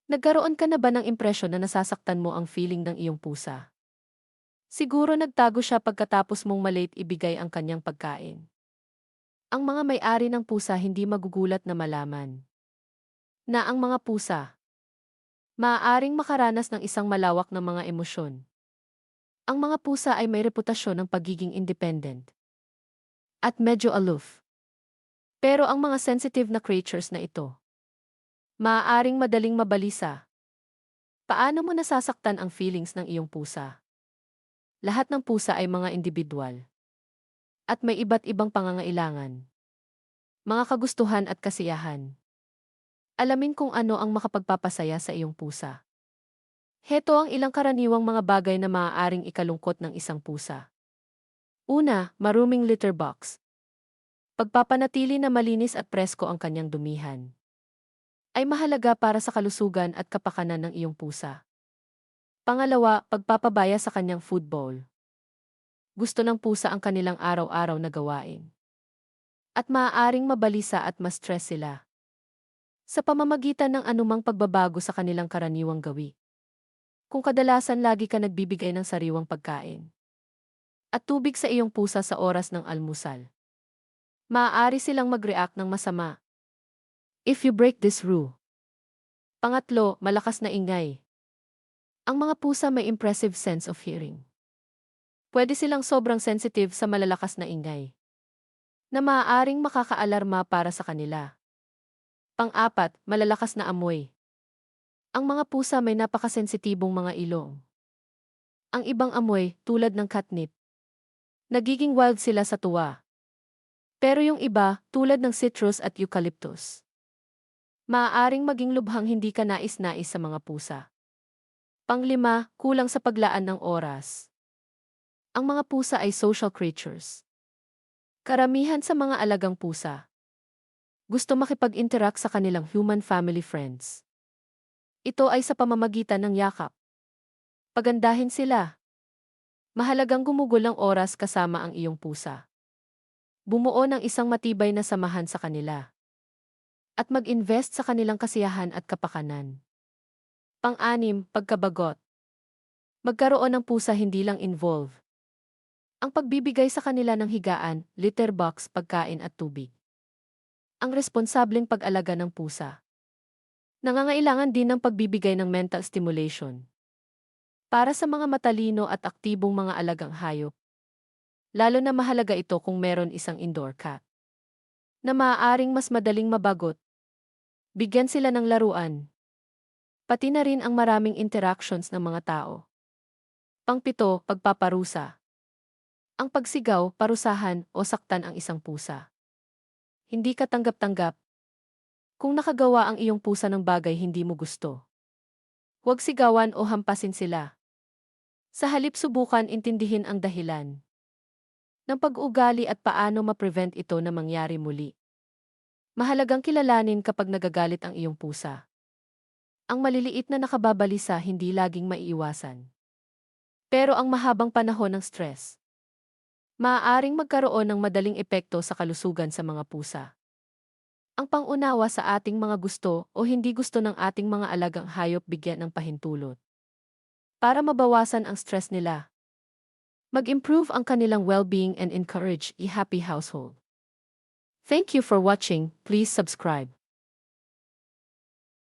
Nagkaroon ka na ba ng impresyon na nasasaktan mo ang feeling ng iyong pusa? Siguro nagtago siya pagkatapos mong malate ibigay ang kanyang pagkain. Ang mga may-ari ng pusa hindi magugulat na malaman na ang mga pusa maaaring makaranas ng isang malawak na mga emosyon. Ang mga pusa ay may reputasyon ng pagiging independent at medyo aloof. Pero ang mga sensitive na creatures na ito, maaaring madaling mabalisa. Paano mo nasasaktan ang feelings ng iyong pusa? Lahat ng pusa ay mga individual at may iba't ibang pangangailangan, mga kagustuhan at kasiyahan. Alamin kung ano ang makapagpapasaya sa iyong pusa. Heto ang ilang karaniwang mga bagay na maaaring ikalungkot ng isang pusa. Una, maruming litter box. Pagpapanatili na malinis at presko ang kanyang dumihan ay mahalaga para sa kalusugan at kapakanan ng iyong pusa. Pangalawa, pagpapabaya sa kanyang food bowl. Gusto ng pusa ang kanilang araw-araw na gawain. At maaaring mabalisa at ma-stress sila sa pamamagitan ng anumang pagbabago sa kanilang karaniwang gawi. Kung kadalasan lagi ka nagbibigay ng sariwang pagkain at tubig sa iyong pusa sa oras ng almusal, maaari silang mag-react ng masama if you break this rule. Pangatlo, malakas na ingay. Ang mga pusa may impressive sense of hearing. Pwede silang sobrang sensitive sa malalakas na ingay na maaaring makakaalarma para sa kanila. Pang-apat, malalakas na amoy. Ang mga pusa may napakasensitibong mga ilong. Ang ibang amoy, tulad ng catnip, nagiging wild sila sa tuwa. Pero yung iba, tulad ng citrus at eucalyptus, maaaring maging lubhang hindi ka nais-nais sa mga pusa. Panglima, kulang sa paglaan ng oras. Ang mga pusa ay social creatures. Karamihan sa mga alagang pusa gusto makipag-interact sa kanilang human family friends. Ito ay sa pamamagitan ng yakap. Pagandahin sila. Mahalagang gumugol ng oras kasama ang iyong pusa. Bumuo ng isang matibay na samahan sa kanila. At mag-invest sa kanilang kasiyahan at kapakanan. Pang-anim, pagkabagot. Magkaroon ng pusa hindi lang involve ang pagbibigay sa kanila ng higaan, litter box, pagkain at tubig. Ang responsableng pag-alaga ng pusa nangangailangan din ng pagbibigay ng mental stimulation para sa mga matalino at aktibong mga alagang hayop. Lalo na mahalaga ito kung meron isang indoor cat na maaaring mas madaling mabagot. Bigyan sila ng laruan. Pati na rin ang maraming interactions ng mga tao. Pangpito, pagpaparusa. Ang pagsigaw, parusahan o saktan ang isang pusa. Hindi ka tanggap-tanggap. Kung nakagawa ang iyong pusa ng bagay hindi mo gusto, huwag sigawan o hampasin sila. Sa halip subukan intindihin ang dahilan ng pag-ugali at paano ma-prevent ito na mangyari muli. Mahalagang kilalanin kapag nagagalit ang iyong pusa. Ang maliliit na nakababalisa hindi laging maiiwasan. Pero ang mahabang panahon ng stress, maaaring magkaroon ng madaling epekto sa kalusugan sa mga pusa. Ang pangunawa sa ating mga gusto o hindi gusto ng ating mga alagang hayop bigyan ng pahintulot para mabawasan ang stress nila. Mag-improve ang kanilang well-being and encourage a happy household. Thank you for watching. Please subscribe.